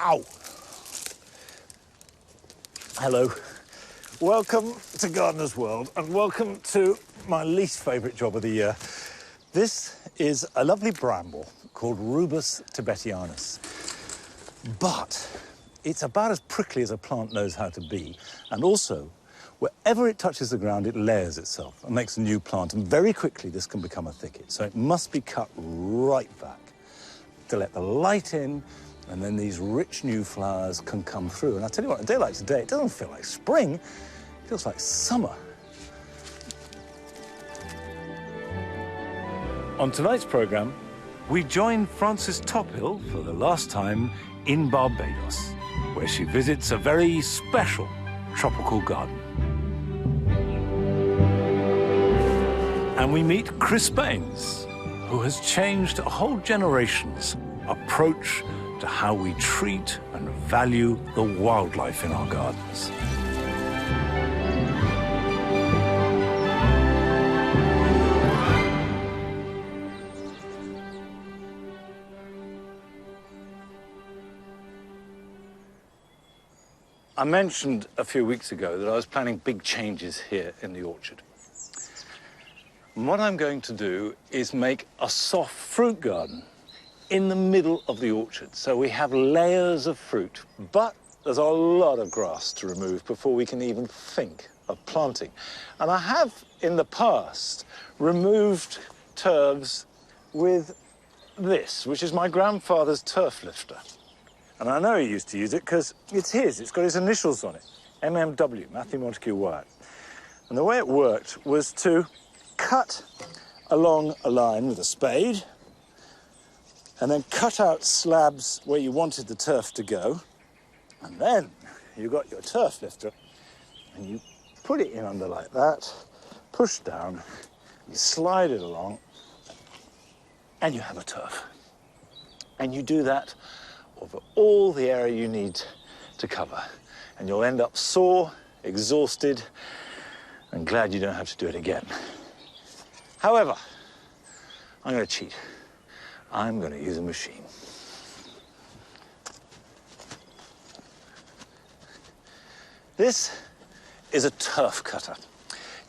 Ow! Hello. Welcome to Gardener's World, and welcome to my least favourite job of the year. This is a lovely bramble called Rubus tibetianus. But it's about as prickly as a plant knows how to be. And also, wherever it touches the ground, it layers itself and makes a new plant. And very quickly, this can become a thicket. So it must be cut right back to let the light in, and then these rich new flowers can come through. And I tell you what, a day like today, it doesn't feel like spring, it feels like summer. On tonight's programme, we join Frances Tophill for the last time in Barbados, where she visits a very special tropical garden. And we meet Chris Baines, who has changed a whole generation's approach to how we treat and value the wildlife in our gardens. I mentioned a few weeks ago that I was planning big changes here in the orchard. And what I'm going to do is make a soft fruit garden in the middle of the orchard. So we have layers of fruit, but there's a lot of grass to remove before we can even think of planting. And I have, in the past, removed turfs with this, which is my grandfather's turf lifter. And I know he used to use it because it's his. It's got his initials on it, MMW, Matthew Montague Wyatt. And the way it worked was to cut along a line with a spade and then cut out slabs where you wanted the turf to go. And then you got your turf lifter and you put it in under like that, push down, you slide it along, and you have a turf. And you do that over all the area you need to cover. And you'll end up sore, exhausted, and glad you don't have to do it again. However, I'm going to cheat. I'm going to use a machine. This is a turf cutter.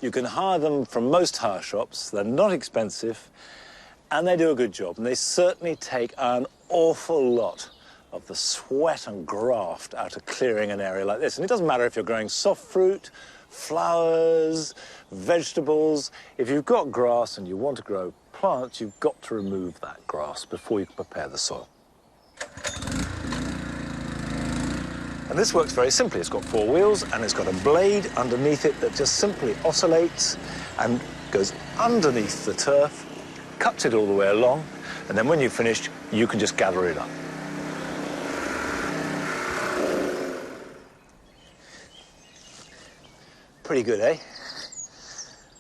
You can hire them from most hire shops. They're not expensive, and they do a good job. And they certainly take an awful lot of the sweat and graft out of clearing an area like this. And it doesn't matter if you're growing soft fruit, flowers, vegetables. If you've got grass and you want to grow plants, you've got to remove that grass before you can prepare the soil. And this works very simply. It's got 4 wheels and it's got a blade underneath it that just simply oscillates and goes underneath the turf, cuts it all the way along, and then when you've finished, you can just gather it up. Pretty good, eh?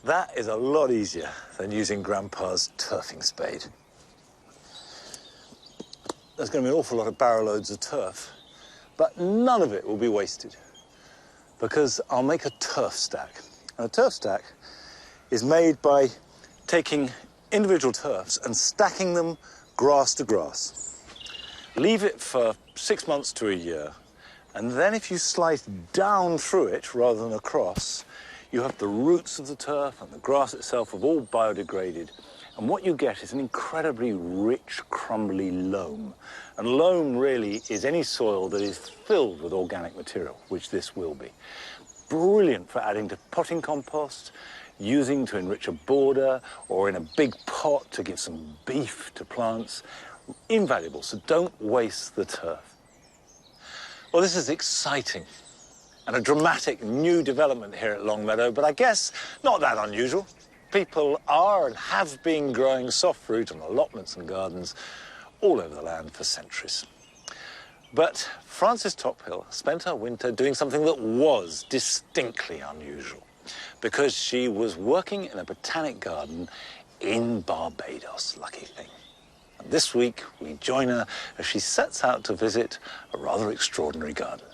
That is a lot easier than using Grandpa's turfing spade. There's going to be an awful lot of barrow loads of turf, but none of it will be wasted because I'll make a turf stack. And a turf stack is made by taking individual turfs and stacking them grass to grass. Leave it for 6 months to a year, and then if you slice down through it rather than across, you have the roots of the turf and the grass itself have all biodegraded. And what you get is an incredibly rich, crumbly loam. And loam really is any soil that is filled with organic material, which this will be. Brilliant for adding to potting compost, using to enrich a border, or in a big pot to give some beef to plants. Invaluable, so don't waste the turf. Well, this is exciting and a dramatic new development here at Longmeadow, but I guess not that unusual. People are and have been growing soft fruit on allotments and gardens all over the land for centuries. But Frances Tophill spent her winter doing something that was distinctly unusual, because she was working in a botanic garden in Barbados. Lucky thing. And this week, we join her as she sets out to visit a rather extraordinary garden.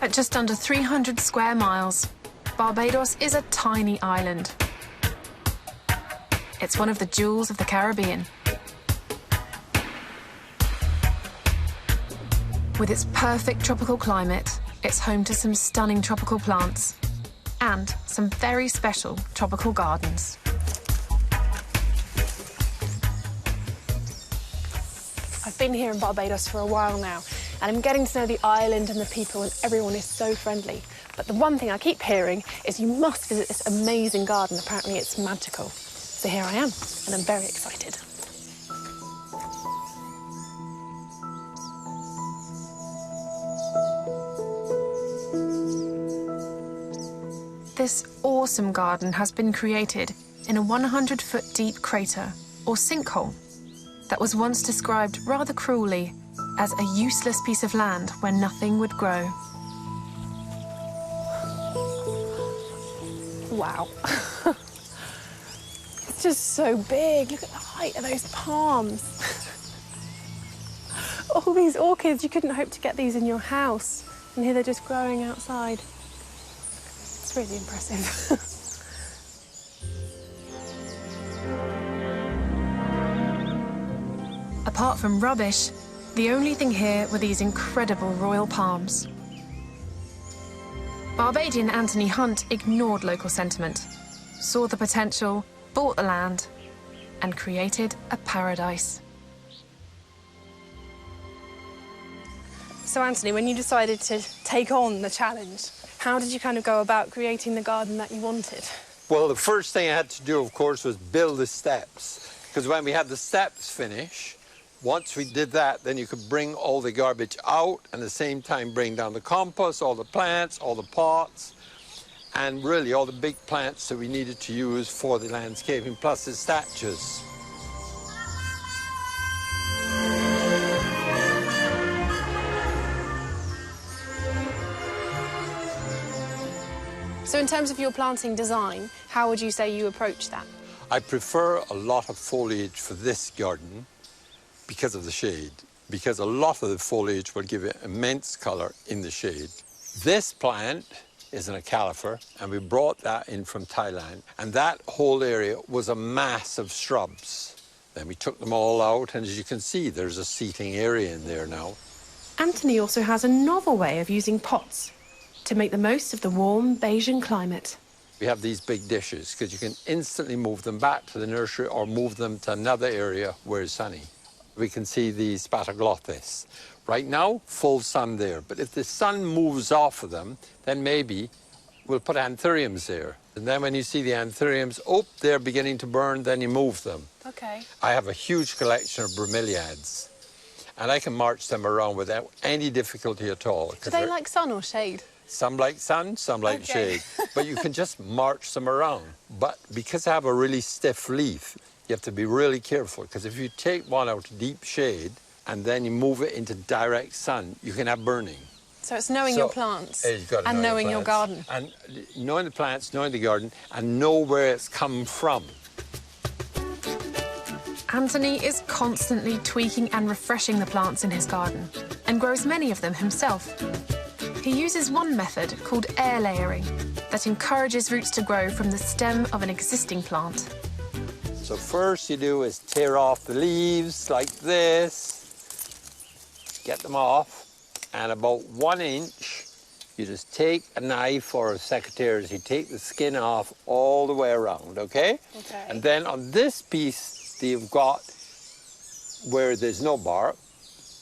At just under 300 square miles, Barbados is a tiny island. It's one of the jewels of the Caribbean. With its perfect tropical climate, it's home to some stunning tropical plants and some very special tropical gardens. I've been here in Barbados for a while now, and I'm getting to know the island and the people, and everyone is so friendly. But the one thing I keep hearing is you must visit this amazing garden. Apparently it's magical. So here I am, and I'm very excited. This awesome garden has been created in a 100-foot deep crater, or sinkhole, that was once described rather cruelly as a useless piece of land where nothing would grow. Wow. It's just so big. Look at the height of those palms. All these orchids, you couldn't hope to get these in your house. And here they're just growing outside. It's really impressive. Apart from rubbish, the only thing here were these incredible royal palms. Barbadian Anthony Hunt ignored local sentiment, saw the potential, bought the land, and created a paradise. So, Anthony, when you decided to take on the challenge, how did you kind of go about creating the garden that you wanted? Well, the first thing I had to do, of course, was build the steps. Because when we had the steps finished, once we did that, then you could bring all the garbage out and at the same time bring down the compost, all the plants, all the pots, and really all the big plants that we needed to use for the landscaping, plus the statues. So in terms of your planting design, how would you say you approach that? I prefer a lot of foliage for this garden because of the shade, because a lot of the foliage will give it immense colour in the shade. This plant is a califer, and we brought that in from Thailand, and that whole area was a mass of shrubs. Then we took them all out, and as you can see, there's a seating area in there now. Anthony also has a novel way of using pots to make the most of the warm Bayesian climate. We have these big dishes, because you can instantly move them back to the nursery or move them to another area where it's sunny. We can see the Spataglottis. Right now, full sun there, but if the sun moves off of them, then maybe we'll put anthuriums there. And then when you see the anthuriums, oh, they're beginning to burn, then you move them. Okay. I have a huge collection of bromeliads, and I can march them around without any difficulty at all. Do they like sun or shade? Some like sun, some like shade, but you can just march them around. But because I have a really stiff leaf, you have to be really careful, because if you take one out to deep shade and then you move it into direct sun, you can have burning. So it's knowing your plants and knowing your garden. And knowing the plants, knowing the garden, and know where it's come from. Anthony is constantly tweaking and refreshing the plants in his garden and grows many of them himself. He uses one method called air layering that encourages roots to grow from the stem of an existing plant. So first you do is tear off the leaves like this, get them off, and about 1 inch, you just take a knife or a secateurs, you take the skin off all the way around, okay? Okay. And then on this piece that you've got where there's no bark,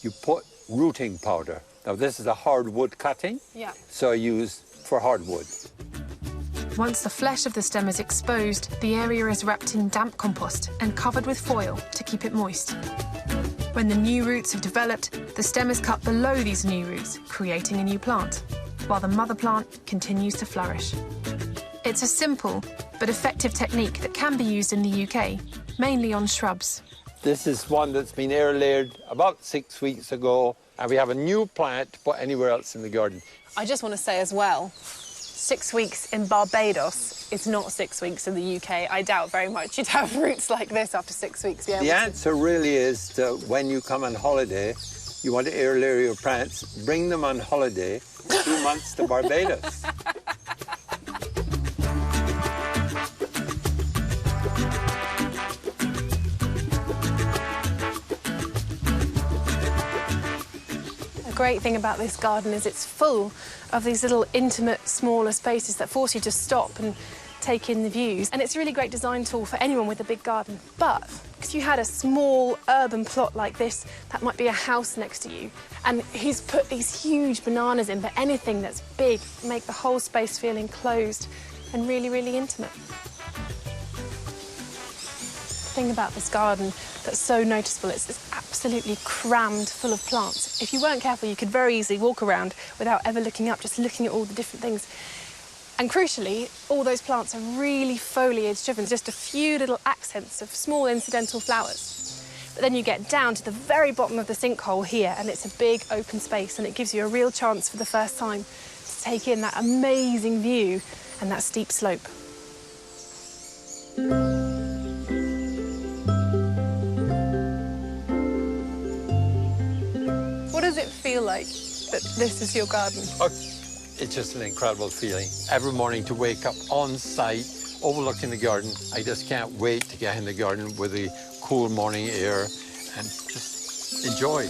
you put rooting powder. Now this is a hardwood cutting, so I use for hardwood. Once the flesh of the stem is exposed, the area is wrapped in damp compost and covered with foil to keep it moist. When the new roots have developed, the stem is cut below these new roots, creating a new plant, while the mother plant continues to flourish. It's a simple but effective technique that can be used in the UK, mainly on shrubs. This is one that's been air layered about 6 weeks ago, and we have a new plant to put anywhere else in the garden. I just want to say as well, 6 weeks in Barbados is not 6 weeks in the UK. I doubt very much you'd have roots like this after 6 weeks. The answer really is to, when you come on holiday, you want to air layer your plants, bring them on holiday 2 months to Barbados. great thing about this garden is it's full of these little intimate, smaller spaces that force you to stop and take in the views. And it's a really great design tool for anyone with a big garden. But if you had a small urban plot like this, that might be a house next to you, and he's put these huge bananas in, but anything that's big, make the whole space feel enclosed and really, really intimate. The thing about this garden that's so noticeable is it's absolutely crammed full of plants. If you weren't careful, you could very easily walk around without ever looking up, just looking at all the different things. And crucially, all those plants are really foliage-driven, just a few little accents of small incidental flowers. But then you get down to the very bottom of the sinkhole here, and it's a big open space, and it gives you a real chance for the first time to take in that amazing view and that steep slope. What does it feel like that this is your garden? It's just an incredible feeling. Every morning to wake up on site, overlooking the garden. I just can't wait to get in the garden with the cool morning air and just enjoy.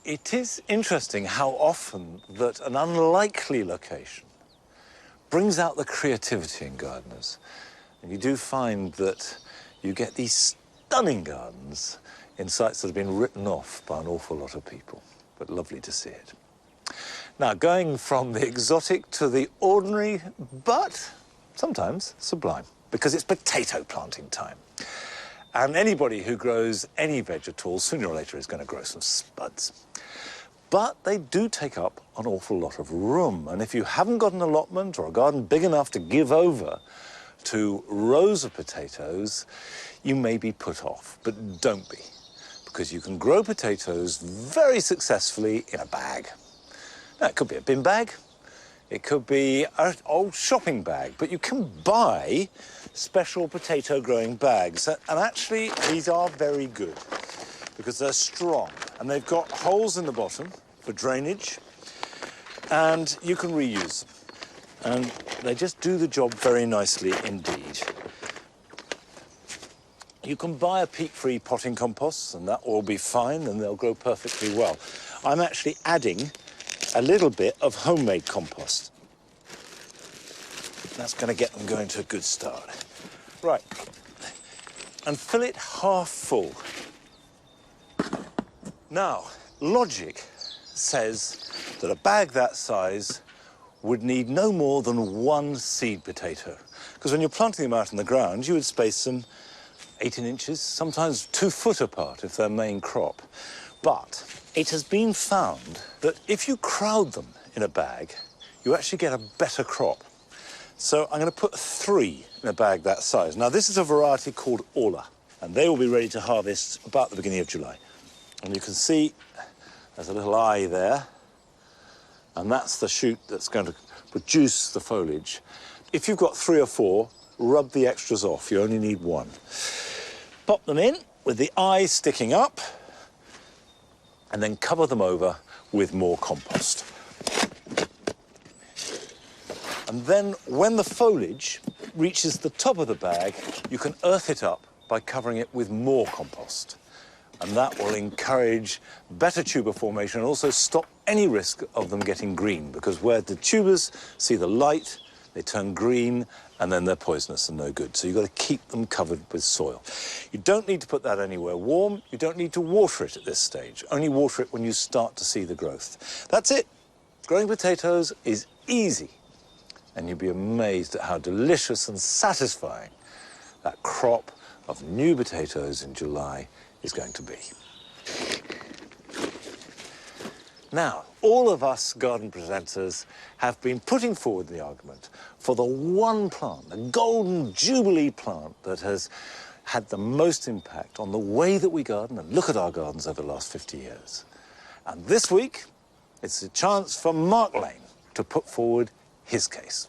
It is interesting how often that an unlikely location brings out the creativity in gardeners. And you do find that you get these stunning gardens in sites that have been written off by an awful lot of people. But lovely to see it. Now, going from the exotic to the ordinary, but sometimes sublime, because it's potato planting time. And anybody who grows any veg at all, sooner or later is going to grow some spuds. But they do take up an awful lot of room. And if you haven't got an allotment or a garden big enough to give over to rows of potatoes, you may be put off. But don't be, because you can grow potatoes very successfully in a bag. Now, it could be a bin bag, it could be an old shopping bag, but you can buy special potato growing bags. And actually, these are very good because they're strong and they've got holes in the bottom for drainage, and you can reuse them. And they just do the job very nicely indeed. You can buy a peat-free potting compost, and that will be fine, and they'll grow perfectly well. I'm actually adding a little bit of homemade compost. That's going to get them going to a good start. Right, and fill it half full. Now, logic says that a bag that size would need no more than one seed potato. Because when you're planting them out in the ground, you would space them 18 inches, sometimes 2 foot apart if they're main crop. But it has been found that if you crowd them in a bag, you actually get a better crop. So I'm going to put 3 in a bag that size. Now, this is a variety called Orla, and they will be ready to harvest about the beginning of July. And you can see there's a little eye there, and that's the shoot that's going to produce the foliage. If you've got 3 or 4, rub the extras off. You only need 1. Pop them in with the eye sticking up, and then cover them over with more compost. And then when the foliage reaches the top of the bag, you can earth it up by covering it with more compost. And that will encourage better tuber formation and also stop any risk of them getting green, because where the tubers see the light, they turn green, and then they're poisonous and no good. So you've got to keep them covered with soil. You don't need to put that anywhere warm. You don't need to water it at this stage. Only water it when you start to see the growth. That's it. Growing potatoes is easy. And you'll be amazed at how delicious and satisfying that crop of new potatoes in July is going to be. Now, all of us garden presenters have been putting forward the argument for the one plant, the golden jubilee plant that has had the most impact on the way that we garden and look at our gardens over the last 50 years. And this week, it's a chance for Mark Lane to put forward his case.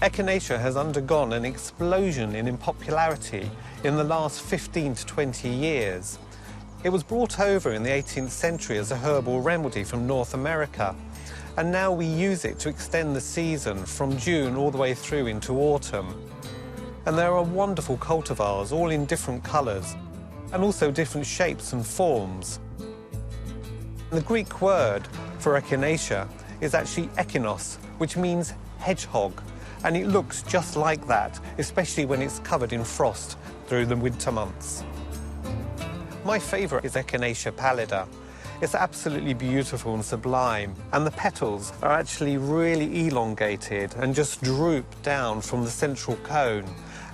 Echinacea has undergone an explosion in popularity in the last 15 to 20 years. It was brought over in the 18th century as a herbal remedy from North America, and now we use it to extend the season from June all the way through into autumn. And there are wonderful cultivars, all in different colours, and also different shapes and forms. The Greek word for echinacea is actually echinos, which means hedgehog, and it looks just like that, especially when it's covered in frost through the winter months. My favourite is Echinacea pallida. It's absolutely beautiful and sublime, and the petals are actually really elongated and just droop down from the central cone,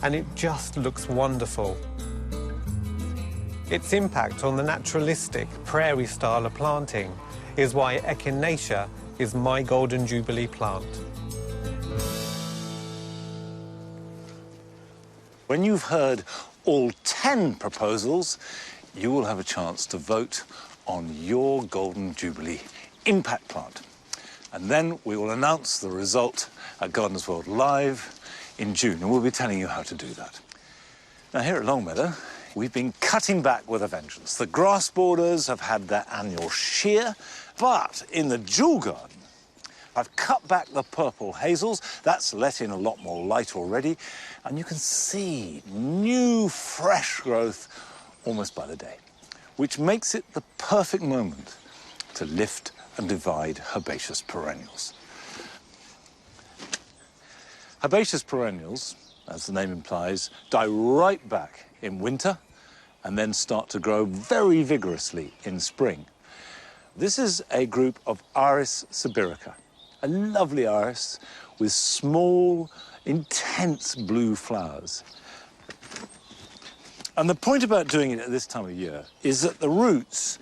and it just looks wonderful. Its impact on the naturalistic prairie style of planting is why Echinacea is my Golden Jubilee plant. When you've heard all 10 proposals, you will have a chance to vote on your Golden Jubilee impact plant. And then we will announce the result at Gardeners World Live in June, and we'll be telling you how to do that. Now, here at Longmeadow, we've been cutting back with a vengeance. The grass borders have had their annual shear, but in the jewel garden, I've cut back the purple hazels. That's let in a lot more light already, and you can see new, fresh growth almost by the day, which makes it the perfect moment to lift and divide herbaceous perennials. Herbaceous perennials, as the name implies, die right back in winter and then start to grow very vigorously in spring. This is a group of Iris sibirica, a lovely iris with small, intense blue flowers. And the point about doing it at this time of year is that the roots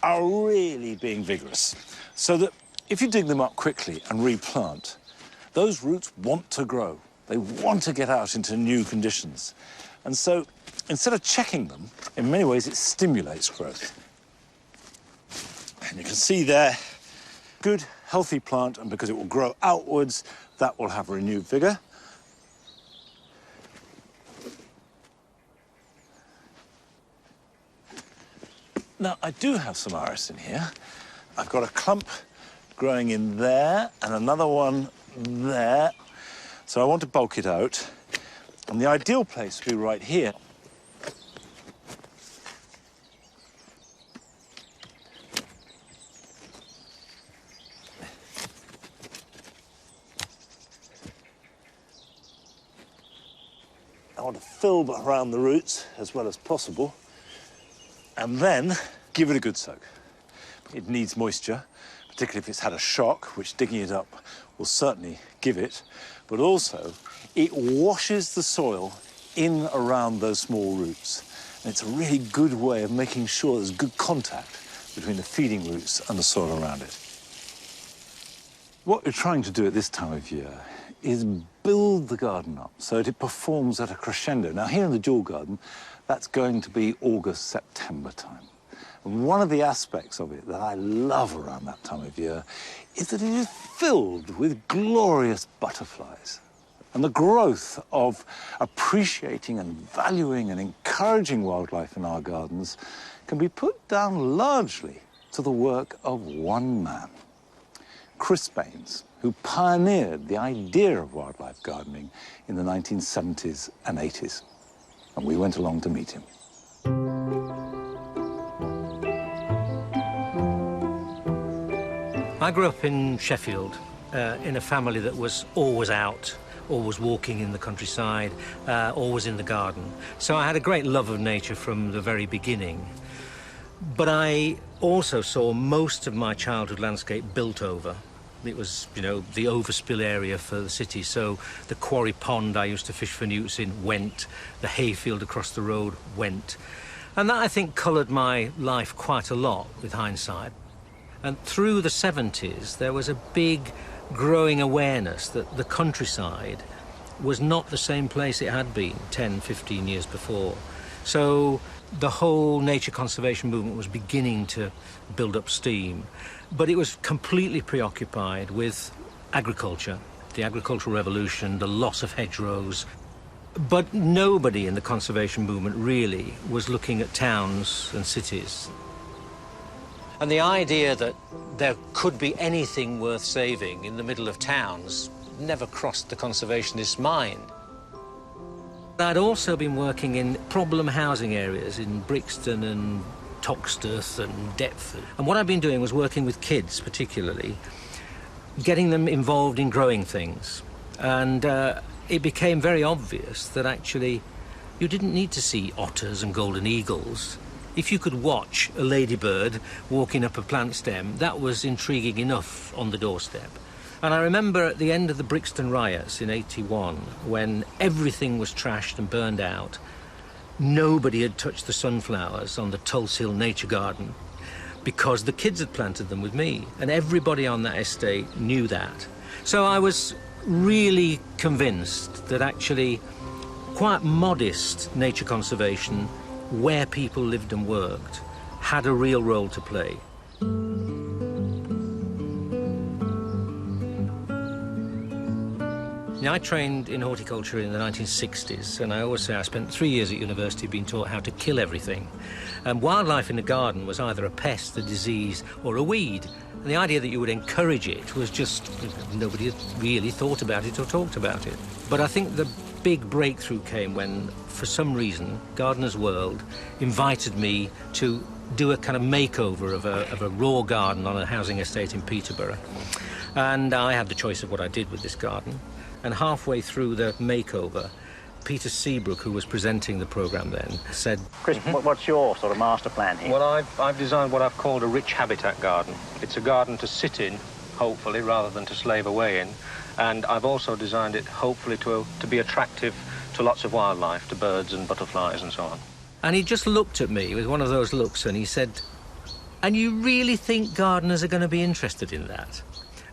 are really being vigorous, so that if you dig them up quickly and replant, those roots want to grow. They want to get out into new conditions. And so instead of checking them, in many ways it stimulates growth. And you can see there, good, healthy plant, and because it will grow outwards, that will have renewed vigor. Now, I do have some iris in here. I've got a clump growing in there and another one there. So I want to bulk it out. And the ideal place would be right here. I want to fill around the roots as well as possible, and then give it a good soak. It needs moisture, particularly if it's had a shock, which digging it up will certainly give it, but also it washes the soil in around those small roots. And it's a really good way of making sure there's good contact between the feeding roots and the soil around it. What we're trying to do at this time of year is build the garden up so that it performs at a crescendo. Now, here in the jewel garden, that's going to be August, September time. And one of the aspects of it that I love around that time of year is that it is filled with glorious butterflies. And the growth of appreciating and valuing and encouraging wildlife in our gardens can be put down largely to the work of one man, Chris Baines, who pioneered the idea of wildlife gardening in the 1970s and 80s. And we went along to meet him. I grew up in Sheffield, in a family that was always out, always walking in the countryside, always in the garden. So I had a great love of nature from the very beginning. But I also saw most of my childhood landscape built over. It was, you know, the overspill area for the city, so the quarry pond I used to fish for newts in went, the hayfield across the road went. And that, I think, coloured my life quite a lot with hindsight. And through the 70s, there was a big growing awareness that the countryside was not the same place it had been 10, 15 years before. So the whole nature conservation movement was beginning to build up steam, but it was completely preoccupied with agriculture, the agricultural revolution, the loss of hedgerows. But nobody in the conservation movement really was looking at towns and cities. And the idea that there could be anything worth saving in the middle of towns never crossed the conservationist's mind. I'd also been working in problem housing areas in Brixton and Toxteth and Deptford. And what I've been doing was working with kids, particularly, getting them involved in growing things. And it became very obvious that actually you didn't need to see otters and golden eagles. If you could watch a ladybird walking up a plant stem, that was intriguing enough on the doorstep. And I remember at the end of the Brixton riots in '81, when everything was trashed and burned out, nobody had touched the sunflowers on the Tulse Hill Nature Garden because the kids had planted them with me, and everybody on that estate knew that. So I was really convinced that actually quite modest nature conservation, where people lived and worked, had a real role to play. Now, I trained in horticulture in the 1960s, and I always say I spent 3 years at university being taught how to kill everything. And wildlife in the garden was either a pest, a disease, or a weed. And the idea that you would encourage it was just, nobody had really thought about it or talked about it. But I think the big breakthrough came when, for some reason, Gardener's World invited me to do a kind of makeover of a raw garden on a housing estate in Peterborough. And I had the choice of what I did with this garden. And halfway through the makeover, Peter Seabrook, who was presenting the programme then, said... Chris, what's your sort of master plan here? Well, I've designed what I've called a rich habitat garden. It's a garden to sit in, hopefully, rather than to slave away in. And I've also designed it, hopefully, to be attractive to lots of wildlife, to birds and butterflies and so on. And he just looked at me with one of those looks and he said, "And you really think gardeners are going to be interested in that?"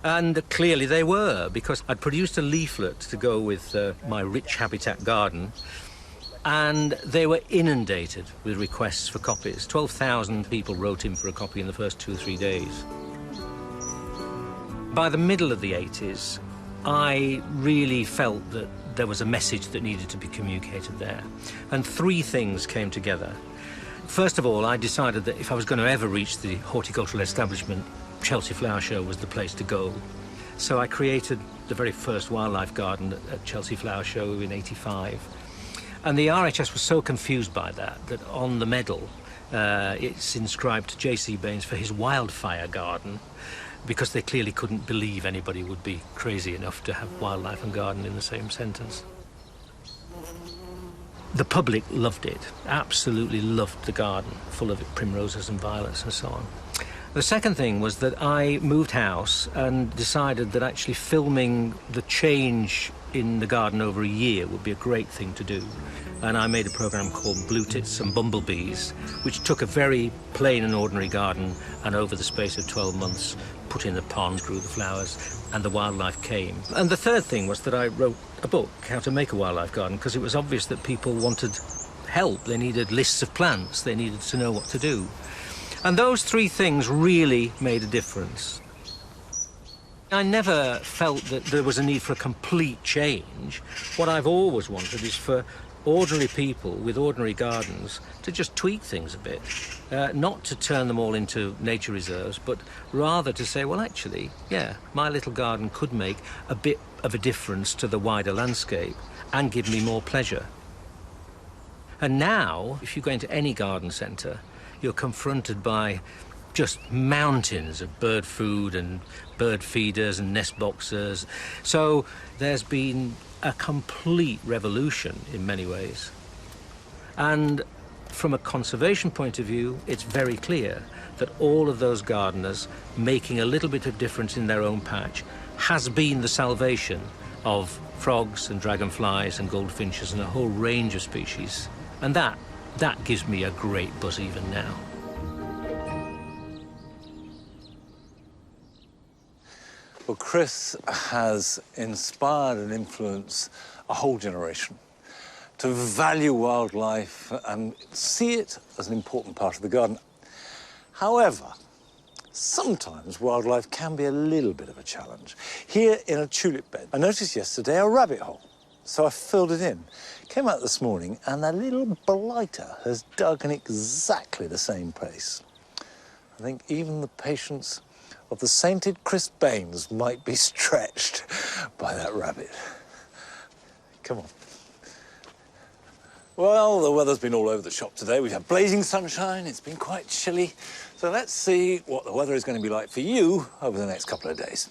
And clearly they were, because I'd produced a leaflet to go with my rich habitat garden, and they were inundated with requests for copies. 12,000 people wrote in for a copy in the first 2 or 3 days. By the middle of the 80s, I really felt that there was a message that needed to be communicated there. And 3 things came together. First of all, I decided that if I was going to ever reach the horticultural establishment, Chelsea Flower Show was the place to go. So I created the very first wildlife garden at Chelsea Flower Show in '85. And the RHS was so confused by that on the medal, it's inscribed to J.C. Baines for his wildfire garden, because they clearly couldn't believe anybody would be crazy enough to have wildlife and garden in the same sentence. The public loved it, absolutely loved the garden, full of primroses and violets and so on. The second thing was that I moved house and decided that actually filming the change in the garden over a year would be a great thing to do. And I made a programme called Blue Tits and Bumblebees, which took a very plain and ordinary garden and over the space of 12 months put in the pond, grew the flowers, and the wildlife came. And the third thing was that I wrote a book, How to Make a Wildlife Garden, because it was obvious that people wanted help. They needed lists of plants. They needed to know what to do. And those 3 things really made a difference. I never felt that there was a need for a complete change. What I've always wanted is for ordinary people with ordinary gardens to just tweak things a bit. Not to turn them all into nature reserves, but rather to say, well, actually, yeah, my little garden could make a bit of a difference to the wider landscape and give me more pleasure. And now, if you go into any garden centre, you're confronted by just mountains of bird food and bird feeders and nest boxers. So there's been a complete revolution in many ways. And from a conservation point of view, it's very clear that all of those gardeners making a little bit of difference in their own patch has been the salvation of frogs and dragonflies and goldfinches and a whole range of species. And that gives me a great buzz even now. Well, Chris has inspired and influenced a whole generation to value wildlife and see it as an important part of the garden. However, sometimes wildlife can be a little bit of a challenge. Here in a tulip bed, I noticed yesterday a rabbit hole. so I filled it in. Came out this morning, and that little blighter has dug in exactly the same place. I think even the patience of the sainted Chris Baines might be stretched by that rabbit. Come on. Well, the weather's been all over the shop today. We've had blazing sunshine, it's been quite chilly. So let's see what the weather is going to be like for you over the next couple of days.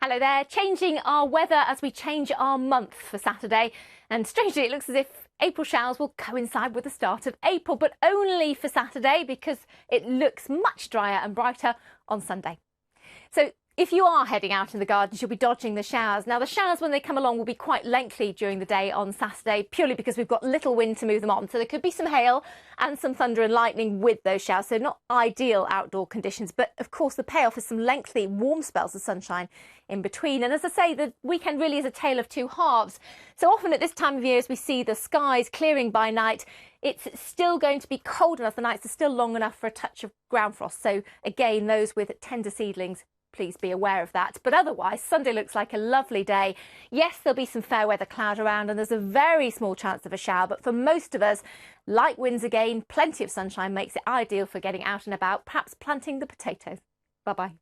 Hello there, changing our weather as we change our month for Saturday. And strangely, it looks as if April showers will coincide with the start of April, but only for Saturday because it looks much drier and brighter on Sunday. So if you are heading out in the gardens, you'll be dodging the showers. Now, the showers, when they come along, will be quite lengthy during the day on Saturday, purely because we've got little wind to move them on. So there could be some hail and some thunder and lightning with those showers, so not ideal outdoor conditions. But, of course, the payoff is some lengthy, warm spells of sunshine in between. And as I say, the weekend really is a tale of two halves. So often at this time of year, as we see the skies clearing by night, it's still going to be cold enough. The nights are still long enough for a touch of ground frost. So, again, those with tender seedlings, please be aware of that. But otherwise, Sunday looks like a lovely day. Yes, there'll be some fair weather cloud around and there's a very small chance of a shower, but for most of us, light winds again, plenty of sunshine makes it ideal for getting out and about, perhaps planting the potatoes. Bye-bye.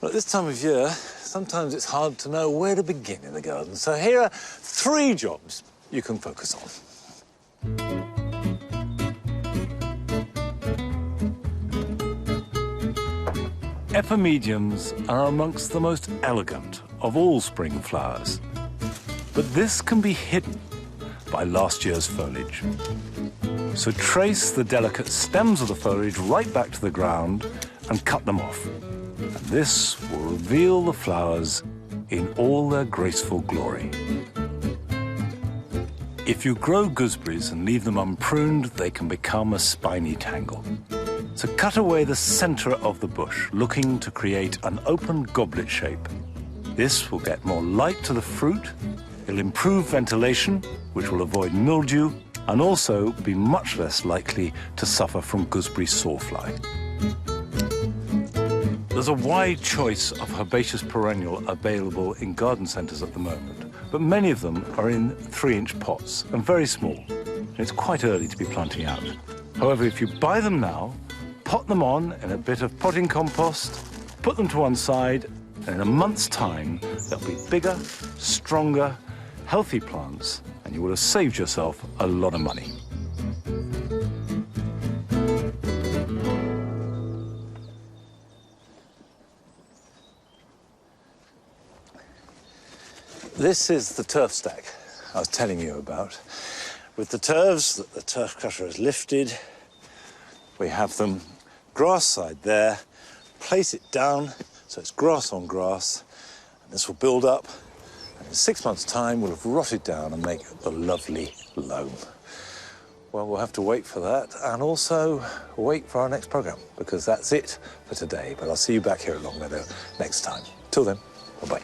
Well, at this time of year, sometimes it's hard to know where to begin in the garden. So here are 3 jobs you can focus on. Epimediums are amongst the most elegant of all spring flowers. But this can be hidden by last year's foliage. So trace the delicate stems of the foliage right back to the ground and cut them off. And this will reveal the flowers in all their graceful glory. If you grow gooseberries and leave them unpruned, they can become a spiny tangle. So cut away the center of the bush, looking to create an open goblet shape. This will get more light to the fruit, it'll improve ventilation, which will avoid mildew, and also be much less likely to suffer from gooseberry sawfly. There's a wide choice of herbaceous perennial available in garden centres at the moment, but many of them are in 3-inch pots and very small, and it's quite early to be planting out. However, if you buy them now, pot them on in a bit of potting compost, put them to one side, and in a month's time, they'll be bigger, stronger, healthy plants, and you will have saved yourself a lot of money. This is the turf stack I was telling you about. With the turfs that the turf crusher has lifted, we have them grass side there, place it down so it's grass on grass, and this will build up, and in 6 months' time we'll have rotted down and make a lovely loam. Well, we'll have to wait for that, and also wait for our next programme, because that's it for today. But I'll see you back here at Longmeadow next time. Till then, bye-bye.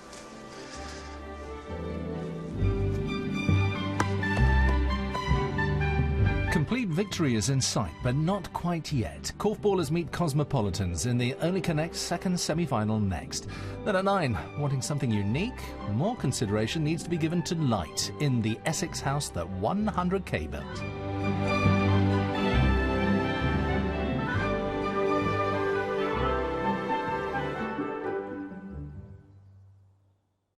Complete victory is in sight, but not quite yet. Korfballers meet Cosmopolitans in the Only Connect second semi-final next. Then at 9, wanting something unique, more consideration needs to be given to light in the Essex house that 100K built.